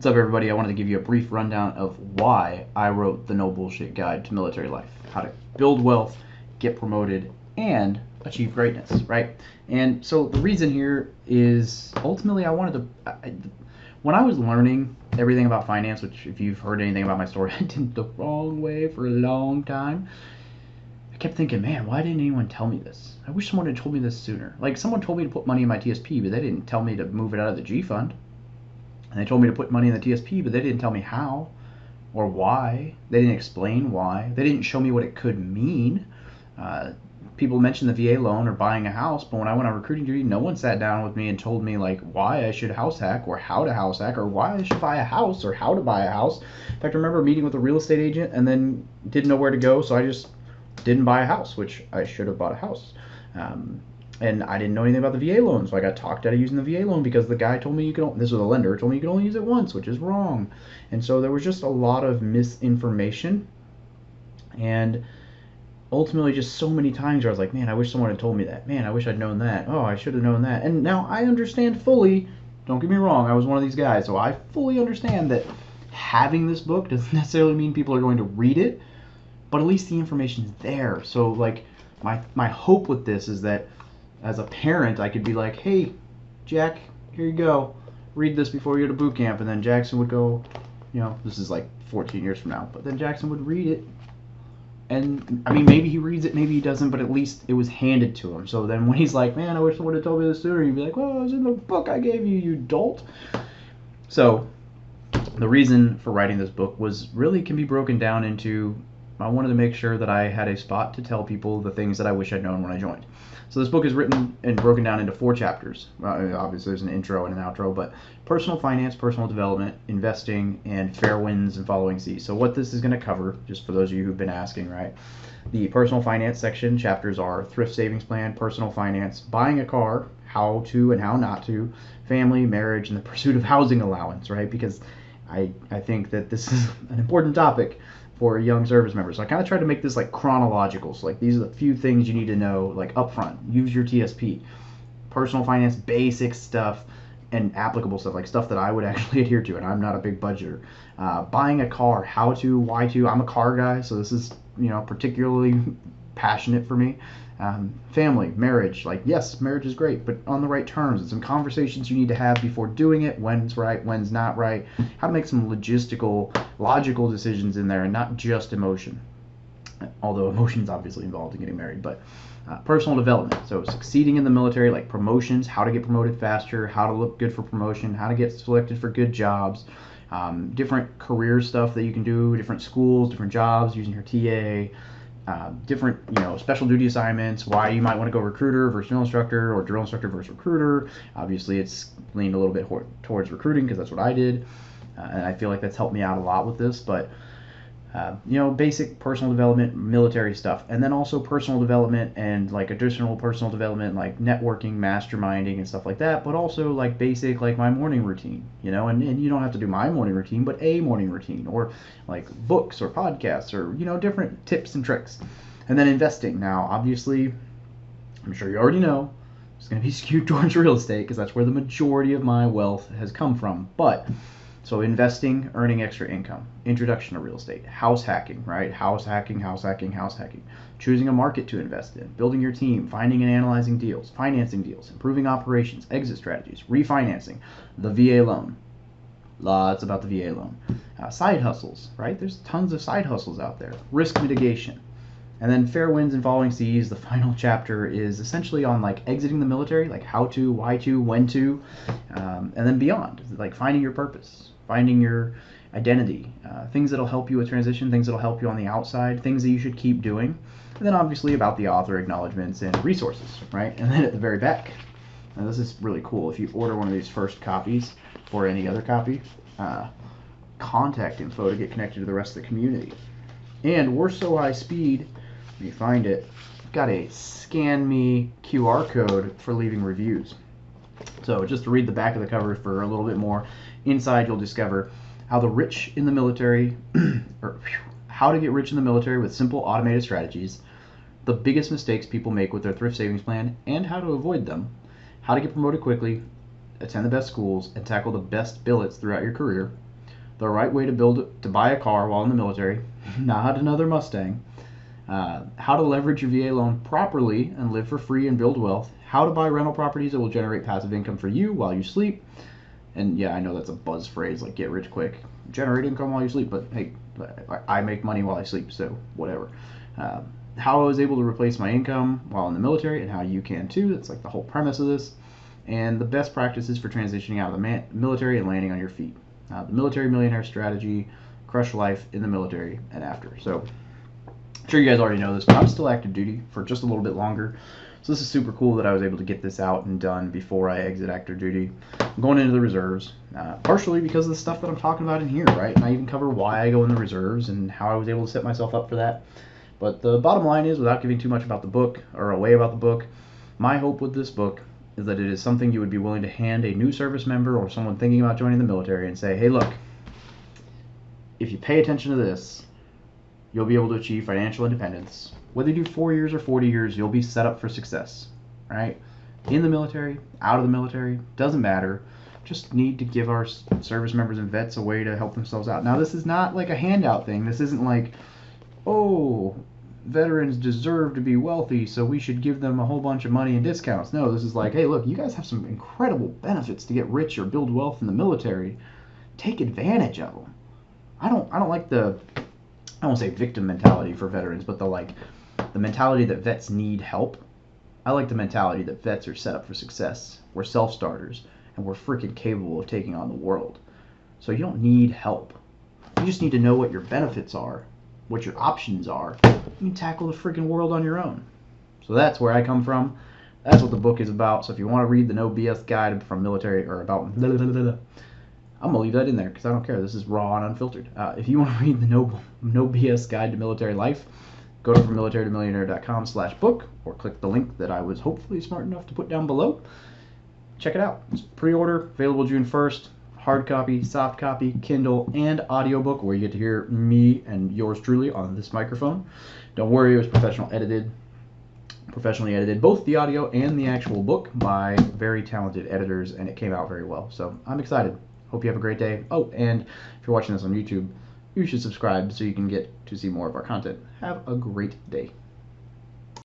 What's up, everybody? I wanted to give you a brief rundown of why I wrote the No Bullshit Guide to Military Life. How to build wealth, get promoted, and achieve greatness, right? And so the reason here is ultimately I wanted to, when I was learning everything about finance, which if you've heard anything about my story, I did the wrong way for a long time. I kept thinking, man, why didn't anyone tell me this? I wish someone had told me this sooner. Like, someone told me to put money in my TSP, but they didn't tell me to move it out of the G fund. And they told me to put money in the TSP, but they didn't tell me how or why. They didn't explain why. They didn't show me what it could mean. People mentioned the VA loan or buying a house, but when I went on recruiting duty, no one sat down with me and told me like why I should house hack or how to house hack or why I should buy a house or how to buy a house. In fact, I remember meeting with a real estate agent and then didn't know where to go, so I just didn't buy a house, which I should have bought a house. And I didn't know anything about the VA loan, so I got talked out of using the VA loan because the guy told me this was a lender, told me you could only use it once, which is wrong. And so there was just a lot of misinformation, and ultimately just so many times where I was like, man, I wish someone had told me that. Man, I wish I'd known that. Oh, I should have known that. And now I understand fully, don't get me wrong, I was one of these guys, so I fully understand that having this book doesn't necessarily mean people are going to read it, but at least the information's there. So like my hope with this is that as a parent, I could be like, hey, Jack, here you go. Read this before you go to boot camp. And then Jackson would go, this is like 14 years from now, but then Jackson would read it. And, I mean, maybe he reads it, maybe he doesn't, but at least it was handed to him. So then when he's like, man, I wish someone had told me this sooner, you'd be like, well, it was in the book I gave you, you dolt. So the reason for writing this book was really can be broken down into I wanted to make sure that I had a spot to tell people the things that I wish I'd known when I joined. So this book is written and broken down into 4 chapters. Obviously, there's an intro and an outro, but personal finance, personal development, investing, and fair winds and following seas. So what this is going to cover, just for those of you who've been asking, right? The personal finance section chapters are thrift savings plan, personal finance, buying a car, how to and how not to, family, marriage, and the pursuit of housing allowance, right? Because I think that this is an important topic for young service members. So I kind of tried to make this like chronological. So like these are the few things you need to know like up front. Use your TSP. Personal finance, basic stuff, and applicable stuff, like stuff that I would actually adhere to, and I'm not a big budgeter. Buying a car, how to, why to. I'm a car guy, so this is particularly passionate for me. Family, marriage, like yes, marriage is great, but on the right terms. And some conversations you need to have before doing it, when's right, when's not right, how to make some logical decisions in there and not just emotion. Although emotion's obviously involved in getting married, but personal development. So succeeding in the military, like promotions, how to get promoted faster, how to look good for promotion, how to get selected for good jobs, different career stuff that you can do, different schools, different jobs using your TA, different special duty assignments, why you might want to go recruiter versus drill instructor or drill instructor versus recruiter. Obviously it's leaned a little bit towards recruiting because that's what I did, and I feel like that's helped me out a lot with this. But basic personal development, military stuff, and then also personal development and like additional personal development like networking, masterminding, and stuff like that. But also like basic like my morning routine, and you don't have to do my morning routine, but a morning routine, or like books or podcasts or different tips and tricks. And then investing. Now, obviously, I'm sure you already know it's going to be skewed towards real estate because that's where the majority of my wealth has come from. But so investing, earning extra income, introduction to real estate, house hacking, right? House hacking, choosing a market to invest in, building your team, finding and analyzing deals, financing deals, improving operations, exit strategies, refinancing, the VA loan. Lots about the VA loan. Side hustles, right? There's tons of side hustles out there. Risk mitigation. And then fair winds and following seas, the final chapter is essentially on like exiting the military, like how to, why to, when to, and then beyond, like finding your purpose, finding your identity, things that'll help you with transition, things that'll help you on the outside, things that you should keep doing, and then obviously about the author acknowledgments and resources, right? And then at the very back, now this is really cool, if you order one of these first copies or any other copy, contact info to get connected to the rest of the community. And we're so high speed, when you find it, I've got a scan me QR code for leaving reviews. So just to read the back of the cover for a little bit more, inside you'll discover how the rich in the military, how to get rich in the military with simple automated strategies, the biggest mistakes people make with their thrift savings plan and how to avoid them, how to get promoted quickly, attend the best schools, and tackle the best billets throughout your career, the right way to buy a car while in the military, not another Mustang, how to leverage your VA loan properly and live for free and build wealth, how to buy rental properties that will generate passive income for you while you sleep. And yeah, I know that's a buzz phrase like get rich quick, generate income while you sleep, but hey, I make money while I sleep, so whatever. How I was able to replace my income while in the military, and how you can too. That's like the whole premise of this. And the best practices for transitioning out of the military and landing on your feet. The military millionaire strategy, crush life in the military and after. So I'm sure you guys already know this, but I'm still active duty for just a little bit longer. So this is super cool that I was able to get this out and done before I exit active duty. I'm going into the reserves, partially because of the stuff that I'm talking about in here, right? And I even cover why I go in the reserves and how I was able to set myself up for that. But the bottom line is, without giving too much about the book or away about the book, my hope with this book is that it is something you would be willing to hand a new service member or someone thinking about joining the military and say, hey, look, if you pay attention to this, you'll be able to achieve financial independence. Whether you do 4 years or 40 years, you'll be set up for success, right? In the military, out of the military, doesn't matter. Just need to give our service members and vets a way to help themselves out. Now, this is not like a handout thing. This isn't like, oh, veterans deserve to be wealthy, so we should give them a whole bunch of money and discounts. No, this is like, hey, look, you guys have some incredible benefits to get rich or build wealth in the military. Take advantage of them. I don't like the, I won't say victim mentality for veterans, but the mentality that vets need help. I like the mentality that vets are set up for success. We're self-starters, and we're freaking capable of taking on the world. So you don't need help. You just need to know what your benefits are, what your options are. You can tackle the freaking world on your own. So that's where I come from. That's what the book is about. So if you want to read the No BS guide from military or about blah, blah, blah, blah, I'm gonna leave that in there because I don't care. This is raw and unfiltered. If you want to read the No BS guide to military life, go to FromMilitaryToMillionaire.com/book or click the link that I was hopefully smart enough to put down below. Check it out. It's pre-order, available June 1st. Hard copy, soft copy, Kindle, and audiobook where you get to hear me and yours truly on this microphone. Don't worry, it was professionally edited, both the audio and the actual book by very talented editors, and it came out very well. So I'm excited. Hope you have a great day. Oh, and if you're watching this on YouTube, you should subscribe so you can get to see more of our content. Have a great day.